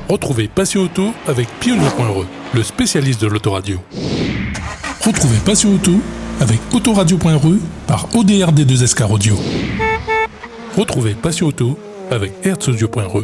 Retrouvez Passion Auto avec Pionnier.re, le spécialiste de l'autoradio. Retrouvez Passion Auto avec Autoradio.re par ODRD2SK Audio. Retrouvez Passion Auto avec Herzaudio.re.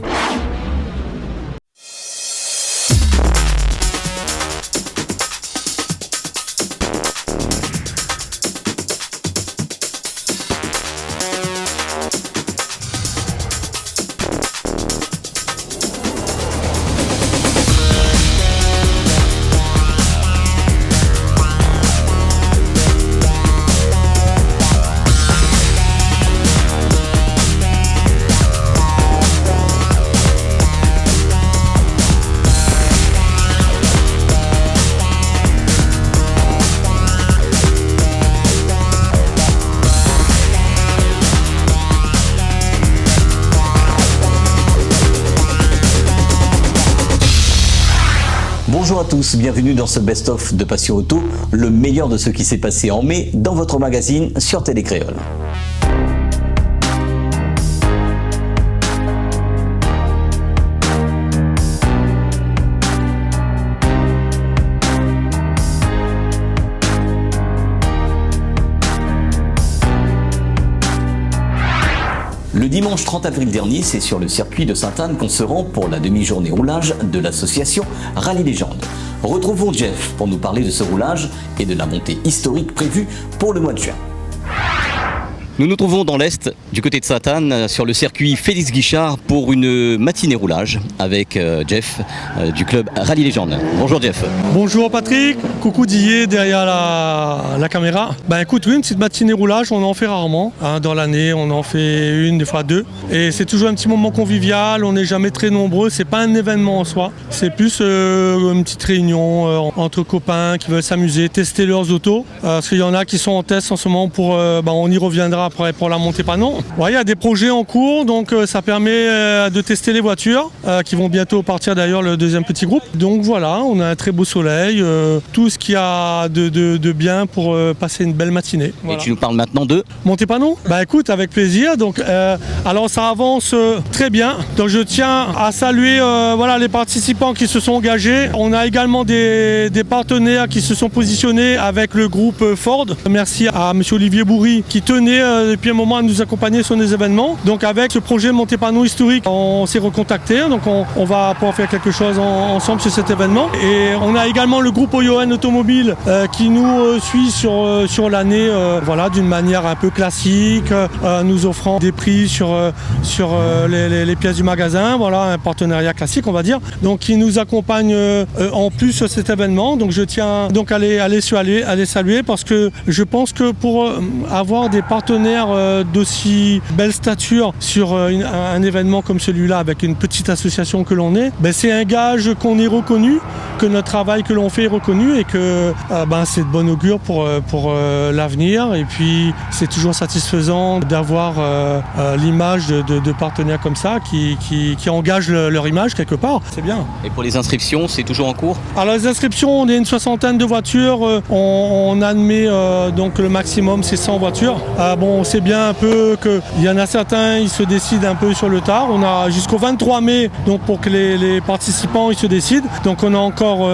Bonjour à tous, bienvenue dans ce best-of de Passion Auto, le meilleur de ce qui s'est passé en mai dans votre magazine sur Télécréole. Le dimanche 30 avril dernier, c'est sur le circuit de Sainte-Anne qu'on se rend pour la demi-journée roulage de l'association Rallye Légende. Retrouvons Jeff pour nous parler de ce roulage et de la montée historique prévue pour le mois de juin. Nous nous trouvons dans l'Est, du côté de Sainte-Anne, sur le circuit Félix Guichard pour une matinée roulage avec Jeff du club Rallye Légende. Bonjour Jeff. Bonjour Patrick, coucou Didier derrière la caméra. Écoute, oui, une petite matinée roulage, on en fait rarement. Dans l'année, on en fait une, des fois deux. Et c'est toujours un petit moment convivial, on n'est jamais très nombreux, c'est pas un événement en soi. C'est plus une petite réunion entre copains qui veulent s'amuser, tester leurs autos. Parce qu'il y en a qui sont en test en ce moment pour, on y reviendra après pour la montée panneau. Il y a des projets en cours, donc ça permet de tester les voitures qui vont bientôt partir d'ailleurs le deuxième petit groupe. Donc voilà, on a un très beau soleil, tout ce qu'il y a de bien pour passer une belle matinée. Voilà. Et tu nous parles maintenant de montée panneau ? Écoute, avec plaisir. Donc, alors ça avance très bien. Donc je tiens à saluer les participants qui se sont engagés. On a également des partenaires qui se sont positionnés avec le groupe Ford. Merci à M. Olivier Bourri qui tenait depuis un moment à nous accompagner sur les événements. Donc avec ce projet montée panneau historique, on s'est recontacté. Donc on va pouvoir faire quelque chose ensemble sur cet événement. Et on a également le groupe Oyoen Automobile qui nous suit sur l'année d'une manière un peu classique, nous offrant des prix sur les pièces du magasin. Voilà, un partenariat classique on va dire. Donc qui nous accompagne en plus sur cet événement. Donc je tiens donc à les saluer parce que je pense que pour avoir des partenaires d'aussi belle stature sur un événement comme celui-là avec une petite association que l'on est, c'est un gage qu'on est reconnu, que notre travail que l'on fait est reconnu et que c'est de bon augure pour l'avenir. Et puis c'est toujours satisfaisant d'avoir l'image de partenaires comme ça qui engagent leur image quelque part. C'est bien. Et pour les inscriptions, c'est toujours en cours ? Alors les inscriptions, on est une soixantaine de voitures. On admet donc le maximum c'est 100 voitures. On sait bien un peu qu'il y en a certains, ils se décident un peu sur le tard. On a jusqu'au 23 mai donc pour que les participants ils se décident. Donc on a encore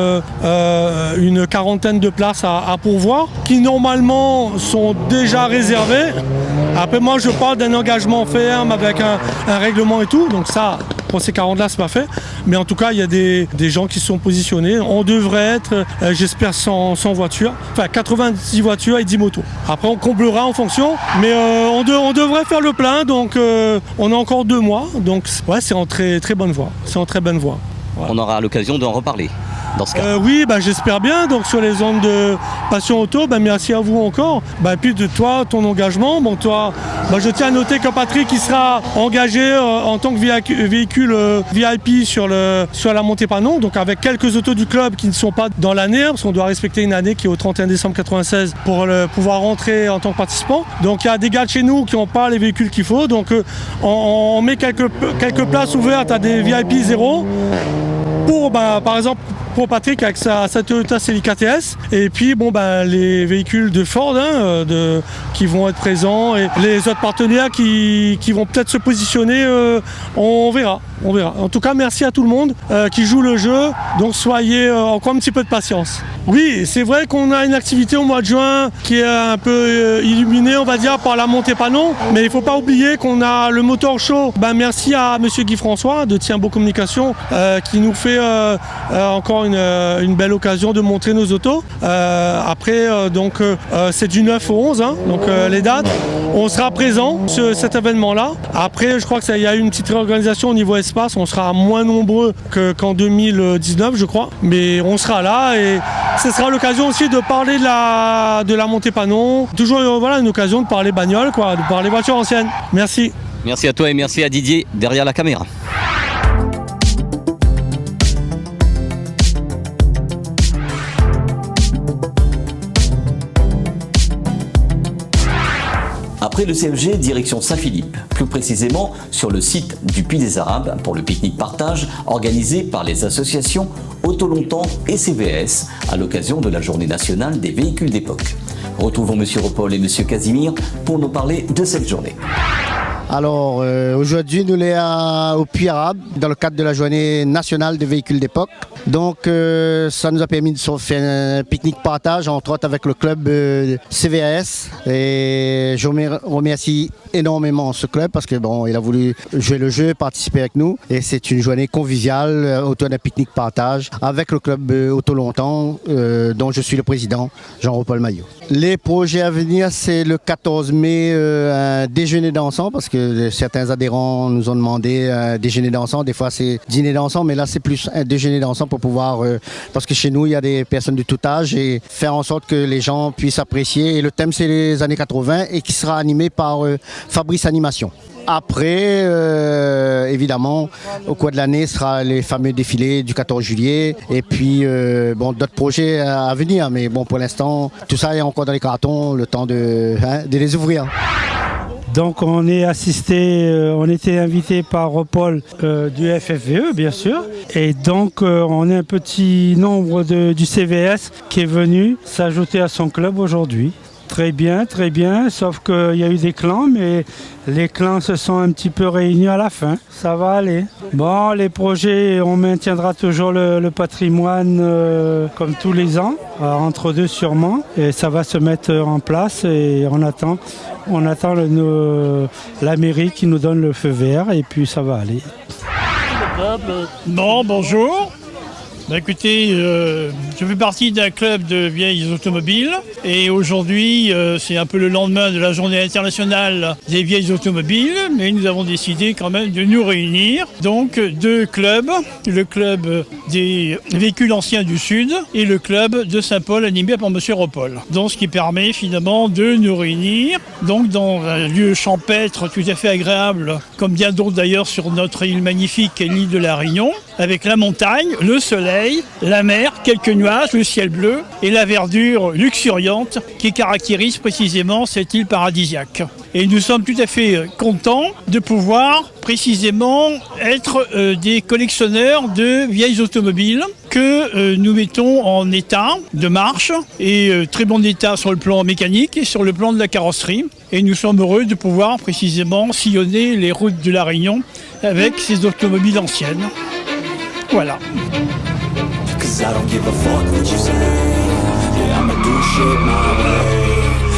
une quarantaine de places à pourvoir qui normalement sont déjà réservées. Après moi je parle d'un engagement ferme avec un règlement et tout. Donc ça, pour ces 40 là c'est pas fait. Mais en tout cas il y a des gens qui se sont positionnés. On devrait être, j'espère 100 voitures. Enfin 90 voitures et 10 motos. Après on comblera en fonction. Mais on devrait faire le plein, donc on a encore 2 mois, donc ouais, c'est en très très bonne voie. C'est en très bonne voie. Voilà. On aura l'occasion d'en reparler. Dans ce cas. Oui, j'espère bien. Donc sur les ondes de Passion Auto, merci à vous encore. Et puis de toi, ton engagement. Toi, je tiens à noter que Patrick il sera engagé en tant que véhicule VIP sur la montée panneau. Donc avec quelques autos du club qui ne sont pas dans l'année, parce qu'on doit respecter une année qui est au 31 décembre 96 pour pouvoir rentrer en tant que participant. Donc il y a des gars de chez nous qui n'ont pas les véhicules qu'il faut. Donc on met quelques places ouvertes à des VIP 0 pour par exemple pour Patrick avec sa Toyota Celica TS et puis les véhicules de Ford qui vont être présents et les autres partenaires qui vont peut-être se positionner, on verra. On verra. En tout cas, merci à tout le monde qui joue le jeu. Donc soyez encore un petit peu de patience. Oui, c'est vrai qu'on a une activité au mois de juin qui est un peu illuminée, on va dire, par la montée panneau. Mais il ne faut pas oublier qu'on a le motor show. Merci à monsieur Guy François de Tiembo Communication qui nous fait encore une belle occasion de montrer nos autos. Après, c'est du 9 au 11, donc les dates. On sera présent sur cet événement-là. Après, je crois qu'il y a eu une petite réorganisation au niveau espace. On sera moins nombreux qu'en 2019, je crois. Mais on sera là et ce sera l'occasion aussi de parler de la montée panneau. Toujours une occasion de parler bagnole, de parler voitures anciennes. Merci. Merci à toi et merci à Didier derrière la caméra. Après le CFG, direction Saint-Philippe, plus précisément sur le site du Puy des Arabes pour le pique-nique partage organisé par les associations Autolongtemps et CVS à l'occasion de la Journée nationale des véhicules d'époque. Retrouvons M. Repol et M. Casimir pour nous parler de cette journée. Alors aujourd'hui nous sommes au Puy Arabe dans le cadre de la Journée nationale des véhicules d'époque. Donc ça nous a permis de faire un pique-nique partage entre autres avec le club CVS et je remercie énormément ce club parce que il a voulu jouer le jeu, participer avec nous et c'est une journée conviviale autour d'un pique-nique partage avec le club Autolongtemps dont je suis le président, Jean-Repol Maillot. Les projets à venir, c'est le 14 mai un déjeuner dansant parce que certains adhérents nous ont demandé un déjeuner dansant, des fois c'est dîner dansant mais là c'est plus un déjeuner dansant pour pouvoir, parce que chez nous il y a des personnes de tout âge et faire en sorte que les gens puissent apprécier et le thème c'est les années 80 et qui sera animé par Fabrice Animation. Après, évidemment, au cours de l'année, sera les fameux défilés du 14 juillet et puis d'autres projets à venir. Mais pour l'instant, tout ça est encore dans les cartons, le temps de les ouvrir. Donc on est on était invité par Repol du FFVE bien sûr. Et donc on est un petit nombre du CVS qui est venu s'ajouter à son club aujourd'hui. Très bien, sauf qu'il y a eu des clans, mais les clans se sont un petit peu réunis à la fin. Ça va aller. Bon, les projets, on maintiendra toujours le patrimoine comme tous les ans, entre deux sûrement, et ça va se mettre en place et on attend la mairie qui nous donne le feu vert et puis ça va aller. Bon, bonjour. Écoutez, je fais partie d'un club de vieilles automobiles et aujourd'hui c'est un peu le lendemain de la journée internationale des vieilles automobiles, mais nous avons décidé quand même de nous réunir. Donc deux clubs, le club des véhicules anciens du Sud et le club de Saint-Paul animé par M. Repol. Donc ce qui permet finalement de nous réunir donc dans un lieu champêtre tout à fait agréable, comme bien d'autres d'ailleurs sur notre île magnifique qui est l'île de la Réunion, avec la montagne, le soleil, la mer, quelques nuages, le ciel bleu et la verdure luxuriante qui caractérise précisément cette île paradisiaque. Et nous sommes tout à fait contents de pouvoir précisément être des collectionneurs de vieilles automobiles que nous mettons en état de marche et très bon état sur le plan mécanique et sur le plan de la carrosserie. Et nous sommes heureux de pouvoir précisément sillonner les routes de la Réunion avec ces automobiles anciennes. Voilà. I don't give a fuck what you say. Yeah, I'ma do shit my way.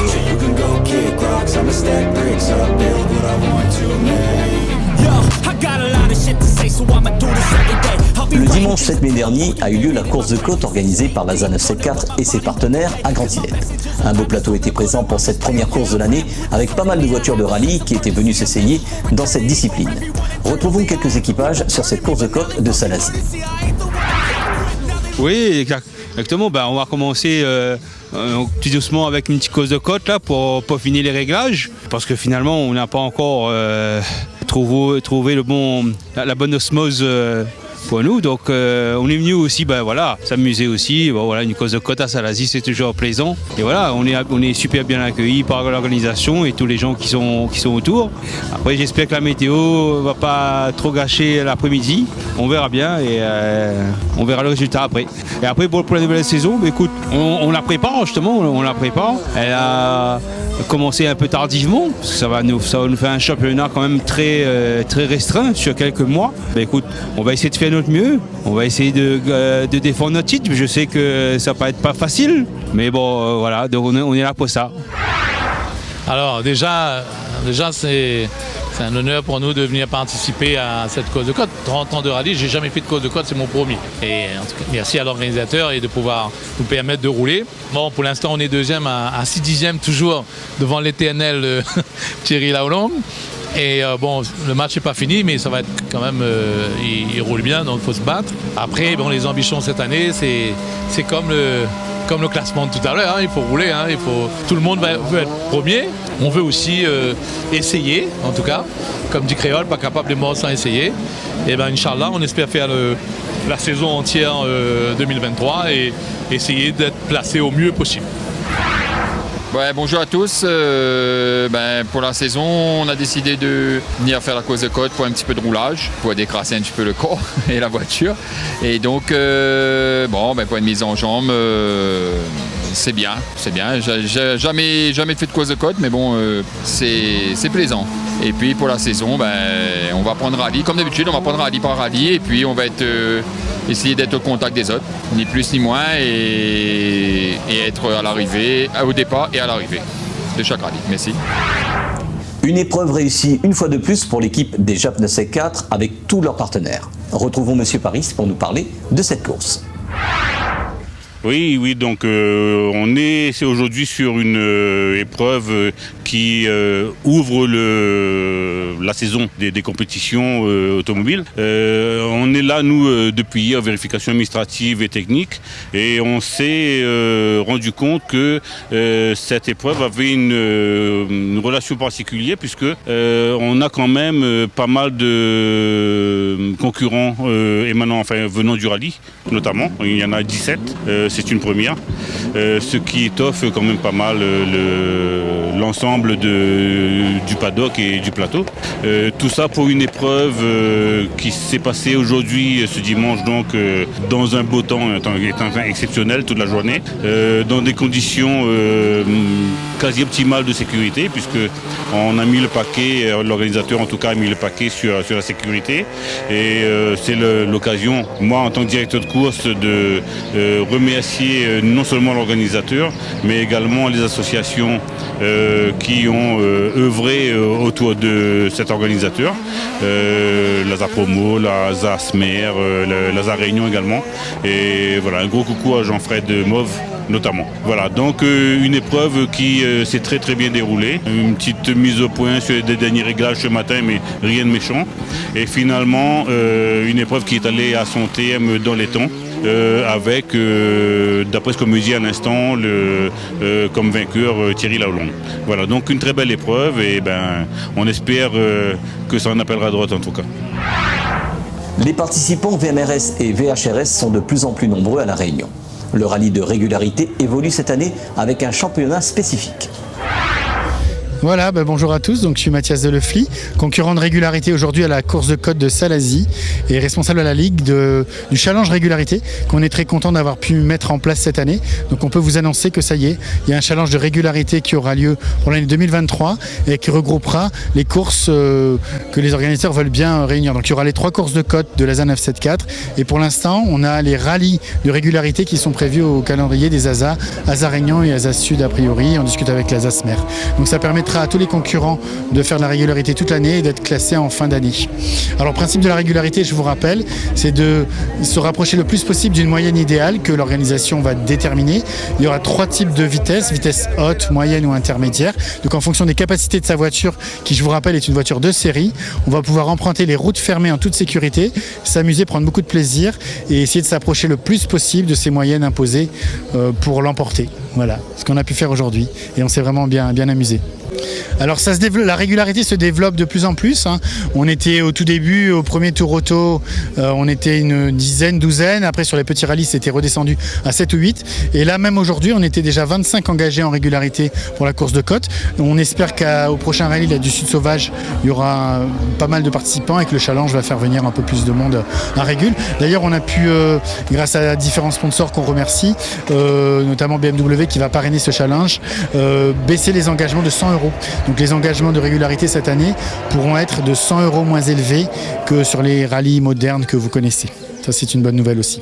So you can go kick rocks, I'ma stack bricks up, build what I want to make. Yo, I got a lot of shit to say, so I'ma do this every day. Le dimanche 7 mai dernier a eu lieu la course de côte organisée par la ZA 974 et ses partenaires à Grande-Silette. Un beau plateau était présent pour cette première course de l'année avec pas mal de voitures de rallye qui étaient venues s'essayer dans cette discipline. Retrouvons quelques équipages sur cette course de côte de Salazie. Oui, exactement. On va commencer tout doucement avec une petite course de côte là, pour peaufiner les réglages. Parce que finalement, on n'a pas encore trouvé la bonne osmose pour nous. Donc on est venu aussi s'amuser aussi. Bon, voilà, une course de côte à Salazie, c'est toujours plaisant. Et voilà, on est super bien accueillis par l'organisation et tous les gens qui sont autour. Après, j'espère que la météo va pas trop gâcher l'après-midi. On verra bien et on verra le résultat après. Et après, pour la nouvelle saison, écoute, on la prépare justement, on la prépare. Elle a commencé un peu tardivement, parce que ça va nous faire un championnat quand même très restreint sur quelques mois. Écoute, on va essayer de faire notre mieux, on va essayer de défendre notre titre. Je sais que ça va pas facile, mais bon, voilà, donc on est là pour ça. Alors déjà c'est un honneur pour nous de venir participer à cette course de côte. 30 ans de rallye, j'ai jamais fait de course de côte, c'est mon premier. Et en tout cas, merci à l'organisateur et de pouvoir nous permettre de rouler. Bon, pour l'instant, on est deuxième à 6 dixièmes, toujours devant l'éternel Thierry Laulong. Et bon, le match n'est pas fini, mais ça va être quand même, il roule bien, donc il faut se battre. Après, bon, les ambitions cette année, c'est comme le classement de tout à l'heure, hein, il faut rouler, hein, tout le monde veut être premier. On veut aussi essayer, en tout cas, comme dit Créole, pas capable de mort sans essayer. Et bien, Inch'Allah, on espère faire la saison entière 2023 et essayer d'être placé au mieux possible. Ouais, bonjour à tous. Pour la saison, on a décidé de venir faire la course de côte pour un petit peu de roulage, pour décrasser un petit peu le corps et la voiture. Et donc, pour une mise en jambe, c'est bien. J'ai jamais fait de course de côte, mais bon, c'est plaisant. Et puis pour la saison, on va prendre rallye. Comme d'habitude, on va prendre rallye par rallye et puis on va essayer d'être au contact des autres, ni plus ni moins, et être à l'arrivée, au départ et à l'arrivée de chaque rallye. Merci. Une épreuve réussie une fois de plus pour l'équipe des JAP 974 avec tous leurs partenaires. Retrouvons Monsieur Paris pour nous parler de cette course. Oui, donc c'est aujourd'hui sur une épreuve qui ouvre la saison des compétitions automobiles. On est là, nous, depuis hier, vérification administrative et technique, et on s'est rendu compte que cette épreuve avait une relation particulière, puisque on a quand même pas mal de concurrents venant du rallye, notamment. Il y en a 17. C'est une première, ce qui étoffe quand même pas mal l'ensemble du paddock et du plateau. Tout ça pour une épreuve qui s'est passée aujourd'hui, ce dimanche, donc dans un beau temps, un temps exceptionnel toute la journée, dans des conditions quasi optimales de sécurité, puisque on a mis le paquet, l'organisateur en tout cas a mis le paquet sur la sécurité, et c'est l'occasion, moi en tant que directeur de course, de remercier non seulement l'organisateur, mais également les associations qui ont œuvré autour de cet organisateur, la ZAPromo, la ZASMER, la ZARéunion également, et voilà, un gros coucou à Jean-Fred Mauve notamment. Voilà, donc une épreuve qui s'est très très bien déroulée, une petite mise au point sur les derniers réglages ce matin, mais rien de méchant, et finalement une épreuve qui est allée à son terme dans les temps, avec, d'après ce qu'on me dit à l'instant, comme vainqueur Thierry Laulong. Voilà, donc une très belle épreuve, et on espère que ça en appellera droite en tout cas. Les participants VMRS et VHRS sont de plus en plus nombreux à La Réunion. Le rallye de régularité évolue cette année avec un championnat spécifique. Voilà, bonjour à tous, donc je suis Mathias Delefly, concurrent de régularité aujourd'hui à la course de côte de Salazie et responsable à la Ligue du challenge régularité qu'on est très content d'avoir pu mettre en place cette année. Donc on peut vous annoncer que ça y est, il y a un challenge de régularité qui aura lieu pour l'année 2023 et qui regroupera les courses que les organisateurs veulent bien réunir. Donc il y aura les 3 courses de côte de la ZA 974 et pour l'instant on a les rallyes de régularité qui sont prévus au calendrier des ASA, ASA Réunion et ASA Sud a priori, on discute avec la ZASMER. Donc ça permettra à tous les concurrents de faire de la régularité toute l'année et d'être classés en fin d'année. Alors le principe de la régularité, je vous rappelle, c'est de se rapprocher le plus possible d'une moyenne idéale que l'organisation va déterminer. Il y aura 3 types de vitesse haute, moyenne ou intermédiaire. Donc en fonction des capacités de sa voiture, qui je vous rappelle est une voiture de série, on va pouvoir emprunter les routes fermées en toute sécurité, s'amuser, prendre beaucoup de plaisir et essayer de s'approcher le plus possible de ces moyennes imposées pour l'emporter. Voilà ce qu'on a pu faire aujourd'hui et on s'est vraiment bien amusé. Alors la régularité se développe de plus en plus. On était au tout début, au premier tour auto, on était une douzaine. Après sur les petits rallyes, c'était redescendu à 7 ou 8. Et là même aujourd'hui, on était déjà 25 engagés en régularité pour la course de côte. On espère qu'au prochain rallye du Sud Sauvage, il y aura pas mal de participants et que le challenge va faire venir un peu plus de monde à Régule. D'ailleurs, on a pu, grâce à différents sponsors qu'on remercie, notamment BMW qui va parrainer ce challenge, baisser les engagements de 100 €. Donc les engagements de régularité cette année pourront être de 100 € moins élevés que sur les rallyes modernes que vous connaissez. Ça, c'est une bonne nouvelle aussi.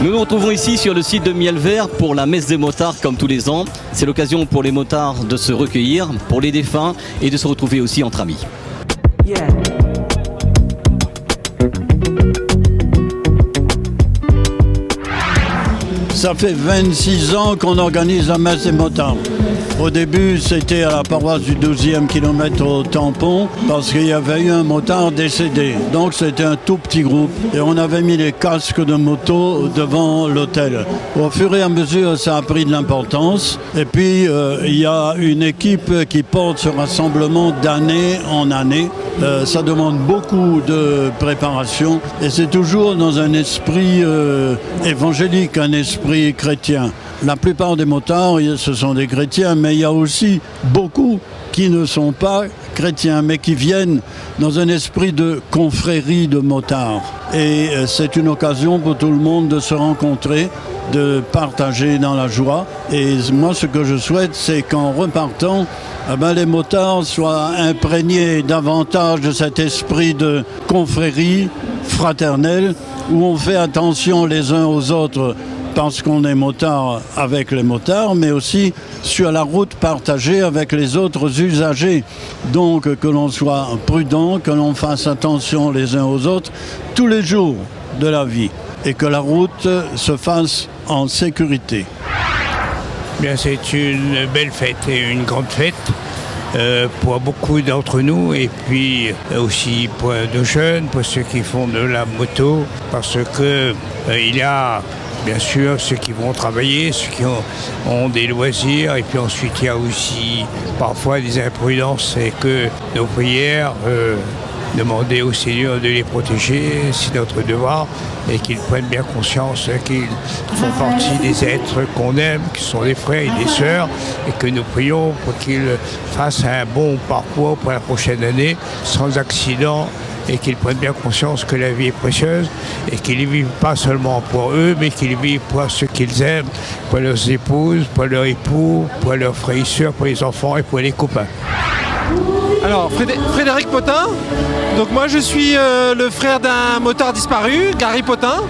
Nous nous retrouvons ici sur le site de Mielvert pour la messe des motards comme tous les ans. C'est l'occasion pour les motards de se recueillir, pour les défunts et de se retrouver aussi entre amis. Yeah. Ça fait 26 ans qu'on organise la messe des motards. Au début, c'était à la paroisse du 12e kilomètre au Tampon, parce qu'il y avait eu un motard décédé. Donc c'était un tout petit groupe et on avait mis les casques de moto devant l'hôtel. Au fur et à mesure, ça a pris de l'importance. Et puis, il y a une équipe qui porte ce rassemblement d'année en année. Ça demande beaucoup de préparation et c'est toujours dans un esprit évangélique, un esprit chrétien. La plupart des motards, ce sont des chrétiens, mais il y a aussi beaucoup qui ne sont pas chrétiens, mais qui viennent dans un esprit de confrérie de motards. Et c'est une occasion pour tout le monde de se rencontrer, de partager dans la joie. Et moi, ce que je souhaite, c'est qu'en repartant, les motards soient imprégnés davantage de cet esprit de confrérie fraternelle, où on fait attention les uns aux autres, parce qu'on est motard avec les motards, mais aussi sur la route partagée avec les autres usagers. Donc que l'on soit prudent, que l'on fasse attention les uns aux autres tous les jours de la vie et que la route se fasse en sécurité. Bien, c'est une belle fête et une grande fête pour beaucoup d'entre nous et puis aussi pour nos jeunes, pour ceux qui font de la moto, parce que il y a bien sûr ceux qui vont travailler, ceux qui ont des loisirs, et puis ensuite il y a aussi parfois des imprudences et que nos prières, demander au Seigneur de les protéger, c'est notre devoir, et qu'ils prennent bien conscience qu'ils font partie des êtres qu'on aime, qui sont des frères et des sœurs, et que nous prions pour qu'ils fassent un bon parcours pour la prochaine année, sans accident, et qu'ils prennent bien conscience que la vie est précieuse et qu'ils ne vivent pas seulement pour eux, mais qu'ils vivent pour ceux qu'ils aiment, pour leurs épouses, pour leurs époux, pour leurs frères et sœurs, pour les enfants et pour les copains. Alors, Frédéric Potin. Donc moi je suis le frère d'un motard disparu, Gary Potin,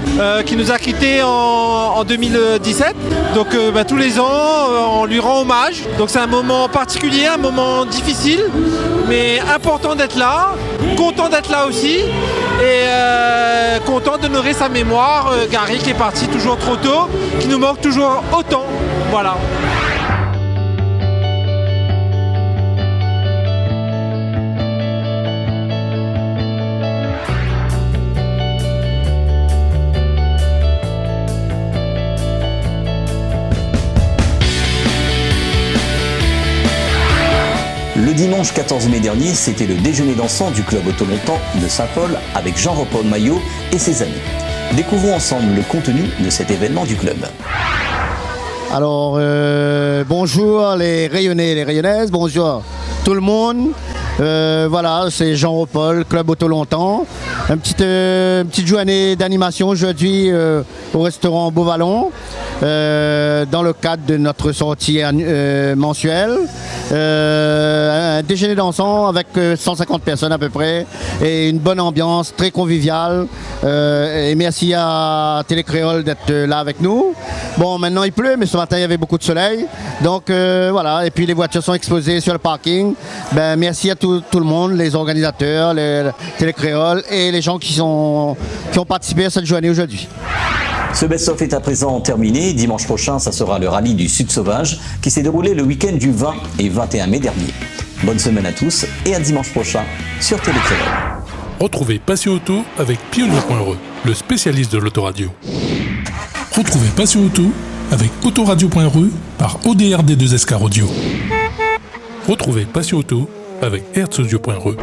qui nous a quittés en 2017. Donc tous les ans on lui rend hommage. Donc c'est un moment particulier, un moment difficile, mais important d'être là, content d'être là aussi, et content d'honorer sa mémoire. Gary qui est parti toujours trop tôt, qui nous manque toujours autant. Voilà. Le dimanche 14 mai dernier, c'était le déjeuner dansant du club Autolongtemps de Saint-Paul avec Jean-Paul Maillot et ses amis. Découvrons ensemble le contenu de cet événement du club. Alors, bonjour les Rayonnais et les Rayonnaises, bonjour tout le monde. Voilà, c'est Jean-Paul, club Autolongtemps. Une petite journée d'animation aujourd'hui au restaurant Beauvallon, dans le cadre de notre sortie mensuelle. Un déjeuner dansant avec 150 personnes à peu près et une bonne ambiance, très conviviale. Et merci à Télécréole d'être là avec nous. Bon, maintenant il pleut, mais ce matin il y avait beaucoup de soleil. Donc voilà, et puis les voitures sont exposées sur le parking. Merci à tout le monde, les organisateurs, les Télécréole et les gens qui ont participé à cette journée aujourd'hui. Ce best-of est à présent terminé. Dimanche prochain, ça sera le rallye du Sud Sauvage qui s'est déroulé le week-end du 20 et 21 mai dernier. Bonne semaine à tous et à dimanche prochain sur Télé-Créole. Retrouvez Passion Auto avec Pionnier.re, le spécialiste de l'autoradio. Retrouvez Passion Auto avec Autoradio.re par ODRD2SK Radio. Retrouvez Passion Auto avec Hertzaudio.re.